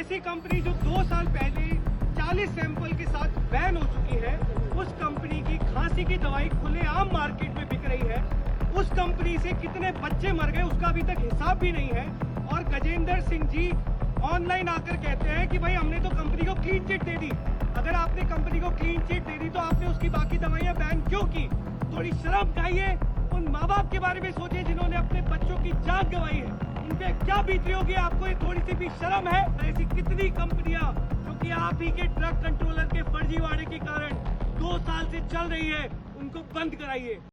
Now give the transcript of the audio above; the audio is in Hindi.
ऐसी कंपनी जो 2 साल पहले 40 सैंपल के साथ बैन हो चुकी है, उस कंपनी की खांसी की दवाई खुलेआम मार्केट में बिक रही है, उस कंपनी से कितने बच्चे मर गए उसका अभी तक हिसाब भी नहीं है। और गजेंद्र सिंह जी ऑनलाइन आकर कहते हैं कि भाई हमने तो कंपनी को क्लीन चिट दे दी। अगर आपने कंपनी को क्लीन चिट दे दी तो आपने उसकी बाकी दवाइयां बैन क्यों की? थोड़ी शर्म खाइए, उन माँ बाप के बारे में सोचिए जिन्होंने अपने बच्चों की जान गंवाई है। इन पे क्या बीती होगी, आपको ये थोड़ी सी भी शर्म है? ऐसी कितनी कंपनियां जो कि आप ही के ड्रग कंट्रोलर के फर्जीवाड़े के कारण 2 साल से चल रही है, उनको बंद कराइए।